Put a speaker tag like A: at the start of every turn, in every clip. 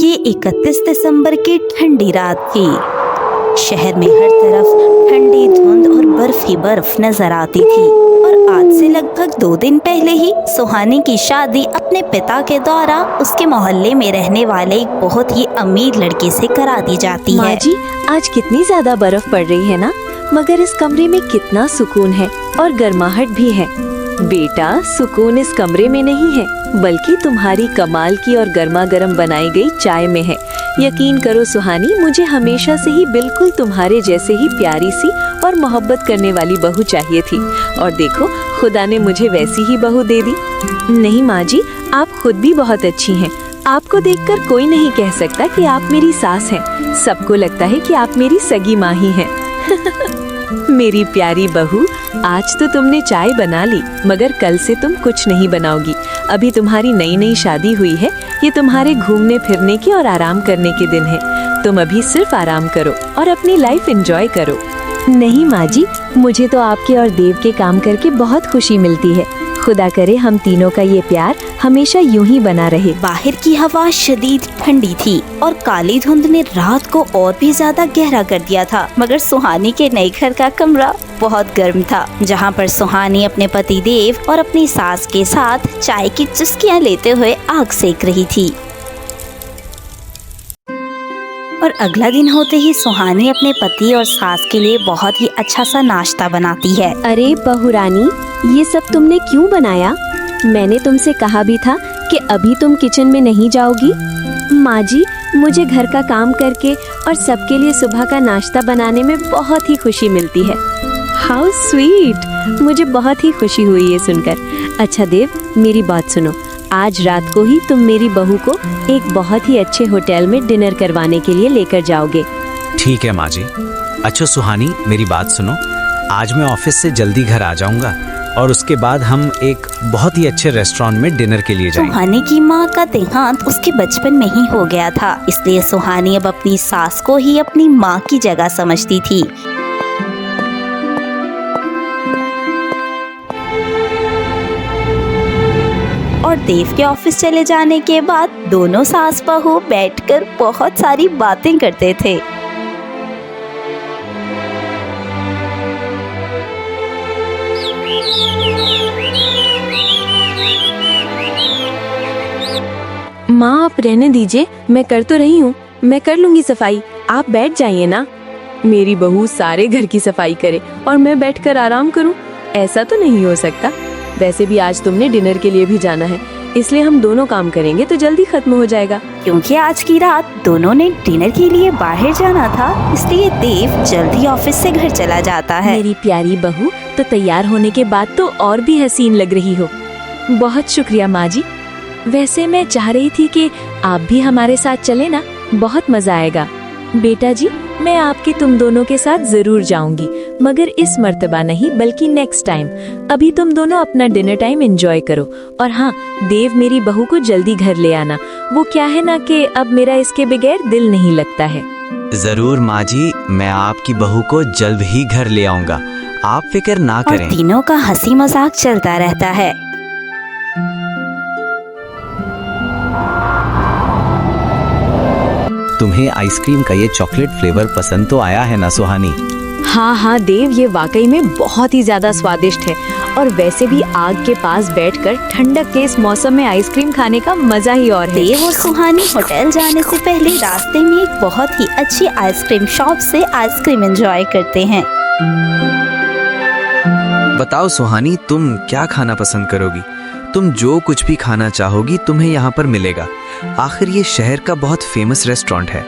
A: ये 31 दिसंबर की ठंडी रात थी। शहर में हर तरफ ठंडी धुंध और बर्फ ही बर्फ नजर आती थी और आज से लगभग 2 दिन पहले ही सुहानी की शादी अपने पिता के द्वारा उसके मोहल्ले में रहने वाले एक बहुत ही अमीर लड़के से करा दी जाती है।
B: माँ जी, आज कितनी ज्यादा बर्फ पड़ रही है ना, मगर इस कमरे में कितना सुकून है और गर्माहट भी है। बेटा, सुकून इस कमरे में नहीं है बल्कि तुम्हारी कमाल की और गर्मा गर्म बनाई गई चाय में है। यकीन करो सुहानी, मुझे हमेशा से ही बिल्कुल तुम्हारे जैसे ही प्यारी सी और मोहब्बत करने वाली बहू चाहिए थी, और देखो खुदा ने मुझे वैसी ही बहू दे दी। नहीं माँ जी, आप खुद भी बहुत अच्छी हैं। आपको देखकर कोई नहीं कह सकता कि आप मेरी सास हैं। सबको लगता है कि आप मेरी सगी माँ ही हैं। मेरी प्यारी बहू, आज तो तुमने चाय बना ली, मगर कल से तुम कुछ नहीं बनाओगी। अभी तुम्हारी नई नई शादी हुई है। ये तुम्हारे घूमने फिरने के और आराम करने के दिन है। तुम अभी सिर्फ आराम करो और अपनी लाइफ एंजॉय करो। नहीं माँ जी, मुझे तो आपके और देव के काम करके बहुत खुशी मिलती है। खुदा करे हम तीनों का ये प्यार हमेशा यूं ही बना रहे।
A: बाहर की हवा शदीद ठंडी थी और काली धुंध ने रात को और भी ज्यादा गहरा कर दिया था, मगर सुहानी के नए घर का कमरा बहुत गर्म था, जहां पर सुहानी अपने पति देव और अपनी सास के साथ चाय की चुस्कियां लेते हुए आग सेक रही थी। और अगला दिन होते ही सुहानी अपने पति और सास के लिए बहुत ही अच्छा सा नाश्ता बनाती है।
B: अरे बहू रानी, ये सब तुमने क्यों बनाया? मैंने तुमसे कहा भी था कि अभी तुम किचन में नहीं जाओगी। माँ जी, मुझे घर का काम करके और सबके लिए सुबह का नाश्ता बनाने में बहुत ही खुशी मिलती है। हाउ स्वीट, मुझे बहुत ही खुशी हुई ये सुनकर। अच्छा देव, मेरी बात सुनो। आज रात को ही तुम मेरी बहू को एक बहुत ही अच्छे होटल में डिनर करवाने के लिए लेकर जाओगे।
C: ठीक है माँ जी। अच्छा सुहानी, मेरी बात सुनो। आज मैं ऑफिस से जल्दी घर आ जाऊंगा और उसके बाद हम एक बहुत ही अच्छे रेस्टोरेंट में डिनर के लिए जाएंगे।
A: सुहानी की माँ का देहांत उसके बचपन में ही हो गया था, इसलिए सुहानी अब अपनी सास को ही अपनी माँ की जगह समझती थी। और देव के ऑफिस चले जाने के बाद दोनों सास बहू बैठकर बहुत सारी बातें करते थे।
B: माँ, आप रहने दीजिए, मैं कर तो रही हूँ, मैं कर लूंगी सफाई। आप बैठ जाइए ना। मेरी बहू सारे घर की सफाई करे और मैं बैठकर आराम करूँ, ऐसा तो नहीं हो सकता। वैसे भी आज तुमने डिनर के लिए भी जाना है, इसलिए हम दोनों काम करेंगे तो जल्दी खत्म हो जाएगा।
A: क्योंकि आज की रात दोनों ने डिनर के लिए बाहर जाना था, इसलिए देव जल्दी ऑफिस से घर चला जाता है।
B: मेरी प्यारी बहू, तो तैयार होने के बाद तो और भी हसीन लग रही हो। बहुत शुक्रिया माँ जी। वैसे मैं चाह रही थी कि आप भी हमारे साथ चले ना, बहुत मजा आएगा। बेटा जी, मैं आपके तुम दोनों के साथ जरूर जाऊंगी, मगर इस मर्तबा नहीं बल्कि नेक्स्ट टाइम। अभी तुम दोनों अपना डिनर टाइम एंजॉय करो। और हाँ देव, मेरी बहू को जल्दी घर ले आना। वो क्या है ना कि अब मेरा इसके बगैर दिल नहीं लगता है।
C: जरूर माँ जी, मैं आपकी बहू को जल्द ही घर ले आऊंगा, आप फिक्र ना करें।
A: और तीनों का हंसी मजाक चलता रहता है।
C: तुम्हें आइसक्रीम का ये चॉकलेट फ्लेवर पसंद तो आया है ना सुहानी?
B: हाँ देव, ये वाकई में बहुत ही ज्यादा स्वादिष्ट है। और वैसे भी आग के पास बैठकर ठंडक के इस मौसम में आइसक्रीम खाने का मजा ही और है।
A: देव और सुहानी होटल जाने से पहले रास्ते में एक बहुत ही अच्छी आइसक्रीम शॉप से आइसक्रीम एंजॉय करते हैं।
D: बताओ सुहानी, तुम क्या खाना पसंद करोगी? तुम जो कुछ भी खाना चाहोगी तुम्हें यहाँ पर मिलेगा। आखिर ये शहर का बहुत फेमस रेस्टोरेंट है।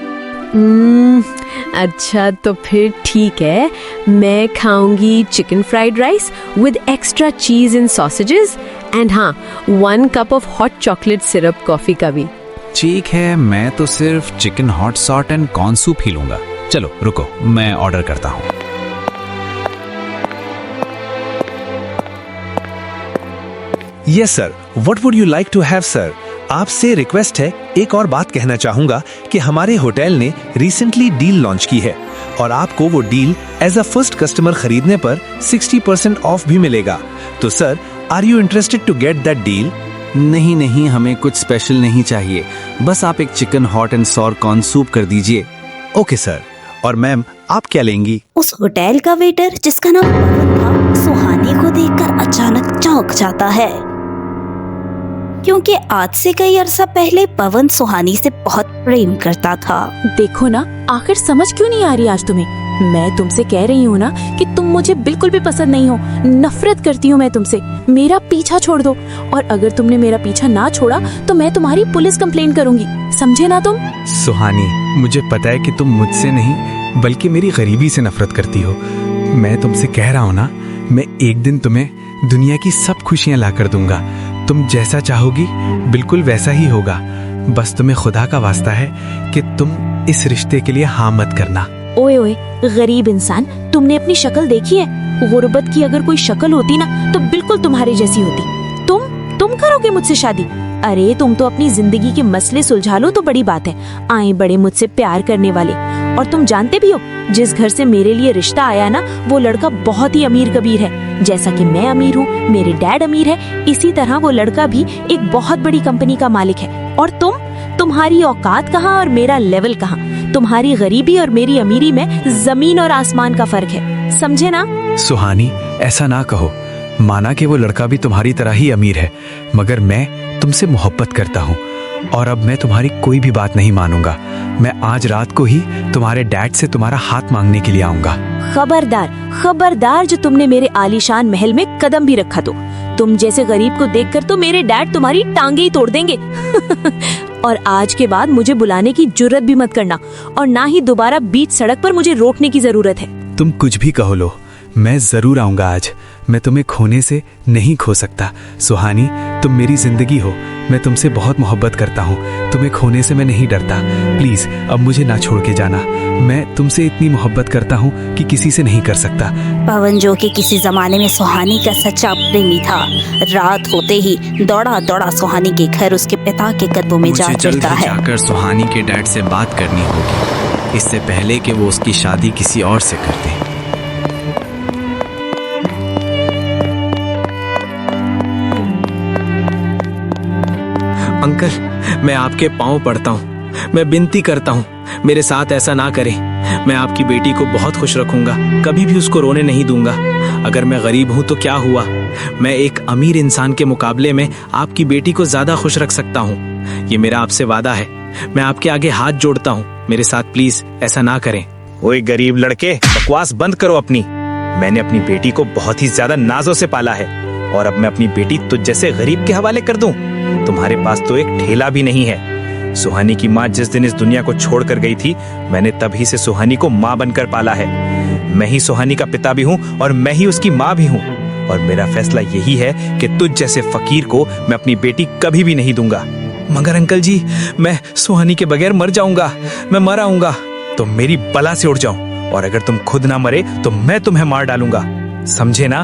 B: अच्छा तो फिर ठीक है, मैं खाऊंगी chicken fried rice with extra cheese and sausages and हाँ 1 cup of hot chocolate syrup coffee का भी।
C: ठीक है, मैं तो सिर्फ chicken hot sour and corn soup ही लूंगा। चलो रुको, मैं ऑर्डर करता हूँ।
E: Yes sir, what would you like to have sir? आपसे रिक्वेस्ट है, एक और बात कहना चाहूंगा कि हमारे होटल ने रिसेंटली डील लॉन्च की है और आपको वो deal as a first customer खरीदने पर 60% ऑफ भी मिलेगा। तो sir, are you interested to get that deal?
D: नहीं नहीं, हमें कुछ स्पेशल नहीं चाहिए, बस आप एक chicken hot and sour corn soup कर दीजिए।
E: Okay sir. और मैम, आप क्या लेंगी?
A: उस होटल का वेटर जिसका नाम पवन था, सुहानी को देखकर अचानक चौंक जाता है, क्योंकि आज से कई अरसा पहले पवन सुहानी से बहुत प्रेम करता था।
F: देखो ना, आखिर समझ क्यों नहीं आ रही आज तुम्हें? मैं तुमसे कह रही हूँ ना कि तुम मुझे बिल्कुल भी पसंद नहीं हो, नफरत करती हूँ मैं तुमसे। मेरा पीछा छोड़ दो, और अगर तुमने मेरा पीछा ना छोड़ा तो मैं तुम्हारी पुलिस कंप्लेन करूंगी, समझे ना तुम?
E: सुहानी, मुझे पता है कि तुम मुझसे नहीं बल्कि मेरी गरीबी से नफरत करती हो। मैं तुमसे कह रहा हूँ ना, मैं एक दिन तुम्हें दुनिया की सब खुशियाँ ला कर दूंगा। तुम जैसा चाहोगी बिल्कुल वैसा ही होगा। बस तुम्हें खुदा का वास्ता है कि तुम इस रिश्ते के लिए हाँ मत करना।
F: ओए ओए गरीब इंसान, तुमने अपनी शक्ल देखी है? गुर्बत की अगर कोई शक्ल होती ना तो बिल्कुल तुम्हारे जैसी होती। तुम करोगे मुझसे शादी? अरे तुम तो अपनी जिंदगी के मसले सुलझा लो तो बड़ी बात है, आए बड़े मुझसे प्यार करने वाले। और तुम जानते भी हो, जिस घर से मेरे लिए रिश्ता आया ना, वो लड़का बहुत ही अमीर कबीर है। जैसा कि मैं अमीर हूँ, मेरे डैड अमीर है, इसी तरह वो लड़का भी एक बहुत बड़ी कंपनी का मालिक है। और तुम्हारी औकात कहाँ और मेरा लेवल कहाँ? तुम्हारी गरीबी और मेरी अमीरी में जमीन और आसमान का फर्क है, समझे ना?
E: सुहानी, ऐसा ना कहो। माना कि वो लड़का भी तुम्हारी तरह ही अमीर है, मगर मैं तुमसे मोहब्बत करता हूँ और अब मैं तुम्हारी कोई भी बात नहीं मानूंगा। मैं आज रात को ही तुम्हारे डैड से तुम्हारा हाथ मांगने के लिए आऊंगा।
F: खबरदार जो तुमने मेरे आलीशान महल में कदम भी रखा तो तुम जैसे गरीब को देखकर तो मेरे डैड तुम्हारी टांगे ही तोड़ देंगे। और आज के बाद मुझे बुलाने की जुर्रत भी मत करना, और ना ही दोबारा बीच सड़क पर मुझे रोकने की जरूरत है।
E: तुम कुछ भी कहो लो, मैं जरूर आऊंगा आज। मैं तुम्हें खोने से नहीं खो सकता। सुहानी, तुम मेरी जिंदगी हो। मैं तुमसे बहुत मोहब्बत करता हूँ। तुम्हें खोने से मैं नहीं डरता। प्लीज अब मुझे ना छोड़ के जाना। मैं तुमसे इतनी मोहब्बत करता हूँ कि किसी से नहीं कर सकता।
A: पवन, जो कि किसी जमाने में सुहानी का सच्चा प्रेमी था, रात होते ही दौड़ा सुहानी के घर उसके पिता के कदमों में जा
D: मुझे
A: गिरता
D: जल्दी
A: है।
D: जाकर सुहानी के डैड से बात करनी होगी, इससे पहले कि वो उसकी शादी किसी और से कर दे।
G: अंकल, मैं आपके पांव पड़ता हूँ, मैं विनती करता हूँ, मेरे साथ ऐसा ना करें। मैं आपकी बेटी को बहुत खुश रखूंगा, कभी भी उसको रोने नहीं दूंगा। अगर मैं गरीब हूँ तो क्या हुआ, मैं एक अमीर इंसान के मुकाबले में आपकी बेटी को ज्यादा खुश रख सकता हूँ। ये मेरा आपसे वादा है। मैं आपके आगे हाथ जोड़ता हूँ, मेरे साथ प्लीज ऐसा ना करें।
H: ओए गरीब लड़के, बकवास बंद करो अपनी। मैंने अपनी बेटी को बहुत ही ज्यादा नाजों से पाला है, और अब मैं अपनी बेटी तुझ जैसे गरीब के हवाले कर दूं? तुम्हारे पास तो एक ठेला भी नहीं है। सुहानी की माँ जिस दिन इस दुनिया को छोड़ कर गई थी, मैंने तभी से सुहानी को माँ बनकर पाला है। मैं ही सुहानी का पिता भी हूँ और मैं ही उसकी माँ भी हूँ, और मेरा फैसला यही है कि तुझ जैसे फकीर को मैं अपनी बेटी कभी भी नहीं दूंगा।
G: मगर अंकल जी, मैं सुहानी के बगैर मर जाऊंगा, मैं मर आऊंगा।
H: तो मेरी बला से उड़ जाओ, और अगर तुम खुद ना मरे तो मैं तुम्हें मार डालूंगा, समझे ना?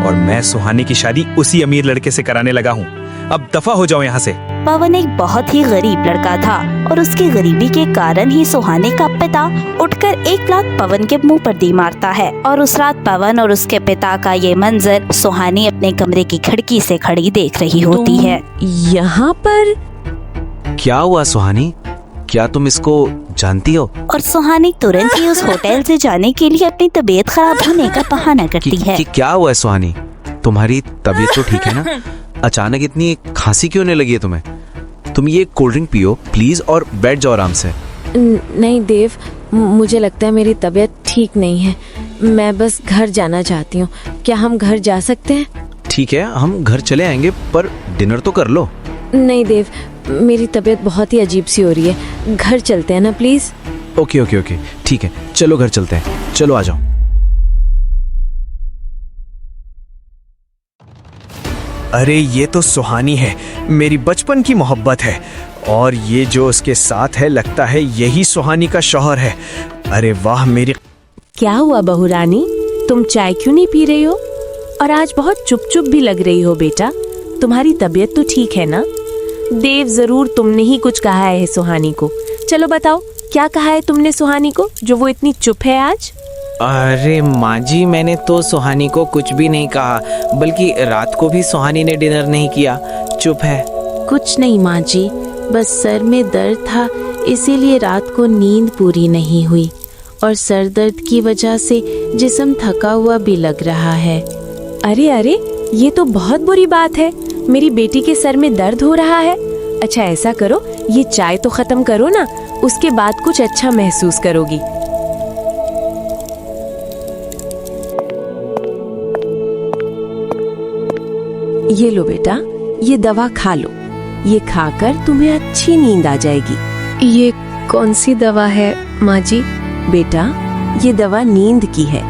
H: और मैं सुहानी की शादी उसी अमीर लड़के से कराने लगा हूँ। अब दफा हो जाओ यहाँ से।
A: पवन एक बहुत ही गरीब लड़का था, और उसकी गरीबी के कारण ही सुहानी का पिता उठकर एक लात पवन के मुंह पर दी मारता है। और उस रात पवन और उसके पिता का ये मंजर सुहानी अपने कमरे की खिड़की से खड़ी देख रही होती है।
F: यहाँ पर
D: क्या हुआ सुहानी, क्या तुम इसको जानती हो?
A: और सुहानी तुरंत ही उस होटल से जाने के लिए अपनी तबीयत खराब होने का बहाना करती है।
D: क्या हुआ है सुहानी, तुम्हारी तबीयत तो ठीक है ना? अचानक इतनी खांसी क्यों नहीं लगी है तुम्हें? तुम ये कोल्ड ड्रिंक पियो प्लीज और बैठ जाओ आराम से।
F: नहीं देव, मुझे लगता है मेरी तबीयत ठीक नहीं है। मैं बस घर जाना चाहती हूँ। क्या हम घर जा सकते हैं?
D: ठीक है, हम घर चले आएंगे, पर डिनर तो कर लो।
F: नहीं देव, मेरी तबीयत बहुत ही अजीब सी हो रही है। घर चलते हैं ना प्लीज।
D: ओके ओके ओके, ठीक है, चलो घर चलते हैं। चलो आ जाओ।
G: अरे ये तो सुहानी है, मेरी बचपन की मोहब्बत है, और ये जो उसके साथ है लगता है यही सुहानी का शौहर है। अरे वाह मेरी।
F: क्या हुआ बहू रानी, तुम चाय क्यों नहीं पी रही हो? और आज बहुत चुप भी लग रही हो बेटा। तुम्हारी तबीयत तो ठीक है ना? देव, जरूर तुमने ही कुछ कहा है सुहानी को। चलो बताओ, क्या कहा है तुमने सुहानी को जो वो इतनी चुप है आज?
G: अरे माँ जी, मैंने तो सुहानी को कुछ भी नहीं कहा, बल्कि रात को भी सुहानी ने डिनर नहीं किया। चुप है?
F: कुछ नहीं माँ जी, बस सर में दर्द था, इसीलिए रात को नींद पूरी नहीं हुई और सर दर्द की वजह से जिस्म थका हुआ भी लग रहा है। अरे अरे, ये तो बहुत बुरी बात है। मेरी बेटी के सर में दर्द हो रहा है। अच्छा ऐसा करो, ये चाय तो खत्म करो ना, उसके बाद कुछ अच्छा महसूस करोगी। ये लो बेटा, ये दवा खा लो। ये खाकर तुम्हें अच्छी नींद आ जाएगी।
B: ये कौन सी दवा है माँ जी?
F: बेटा, ये दवा नींद की है।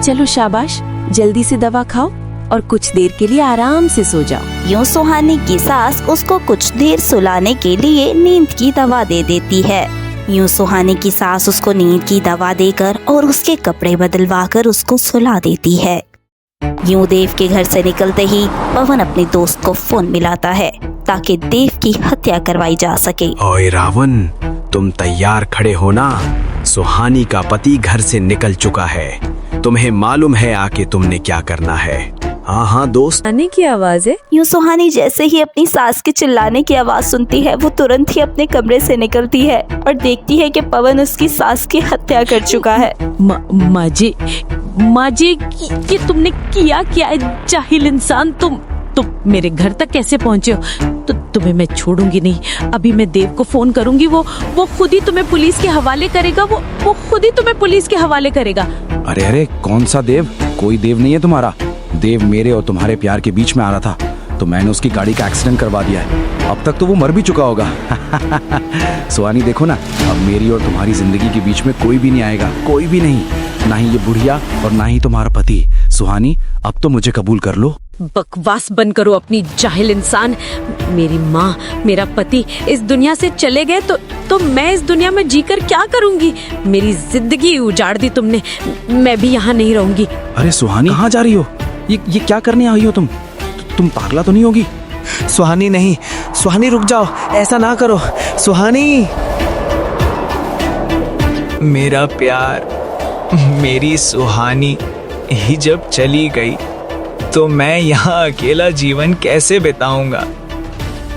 F: चलो शाबाश, जल्दी से दवा खाओ और कुछ देर के लिए आराम से सो जाओ।
A: यूं सुहानी की सास उसको कुछ देर सुलाने के लिए नींद की दवा दे देती है। यूं सुहानी की सास उसको नींद की दवा देकर और उसके कपड़े बदलवा कर उसको सुला देती है। यूं देव के घर से निकलते ही पवन अपने दोस्त को फोन मिलाता है ताकि देव की हत्या करवाई जा सके।
C: ओए रावण, तुम तैयार खड़े हो ना? सुहानी का पति घर से निकल चुका है। तुम्हें मालूम है आके तुमने क्या करना है? हाँ हाँ दोस्त।
B: आने की आवाज है।
A: यूं सुहानी जैसे ही अपनी सास के चिल्लाने की आवाज सुनती है, वो तुरंत ही अपने कमरे से निकलती है और देखती है कि पवन उसकी सास की हत्या कर चुका है।
F: माँ जी, ये तुमने किया क्या है? जाहिल इंसान, तुम मेरे घर तक कैसे पहुँचे हो? तो तुम्हें मैं छोड़ूंगी नहीं। अभी मैं देव को फोन करूंगी, वो खुद ही तुम्हें पुलिस के हवाले करेगा। वो खुद ही तुम्हें पुलिस के हवाले करेगा।
I: अरे अरे, कौन सा देव? कोई देव नहीं है तुम्हारा। देव मेरे और तुम्हारे प्यार के बीच में आ रहा था, तो मैंने उसकी गाड़ी का एक्सीडेंट करवा दिया है। अब तक तो वो मर भी चुका होगा। सुहानी देखो ना, अब मेरी और तुम्हारी जिंदगी के बीच में कोई भी नहीं आएगा, कोई भी नहीं, ना ही ये बुढ़िया और ना ही तुम्हारा पति। सुहानी, अब तो मुझे कबूल कर लो।
F: बकवास बंद करो अपनी, जाहिल इंसान। मेरी माँ, मेरा पति इस दुनिया से चले गए तो मैं इस दुनिया में जीकर क्या करूंगी? मेरी जिंदगी उजाड़ दी तुमने। मैं भी यहाँ नहीं रहूंगी।
I: अरे सुहानी, कहाँ जा रही हो? ये क्या करने आई हो तुम पागला तो नहीं होगी?
G: सुहानी नहीं, सुहानी रुक जाओ, ऐसा ना करो। सुहानी, मेरा प्यार, मेरी सुहानी ही जब चली गई तो मैं यहाँ अकेला जीवन कैसे बिताऊंगा?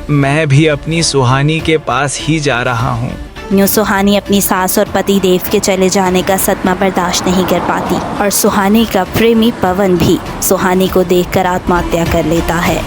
G: मैं भी अपनी सुहानी के पास ही जा रहा हूँ।
A: यूं सुहानी अपनी सास और पति देव के चले जाने का सदमा बर्दाश्त नहीं कर पाती और सुहानी का प्रेमी पवन भी सुहानी को देखकर आत्महत्या कर लेता है।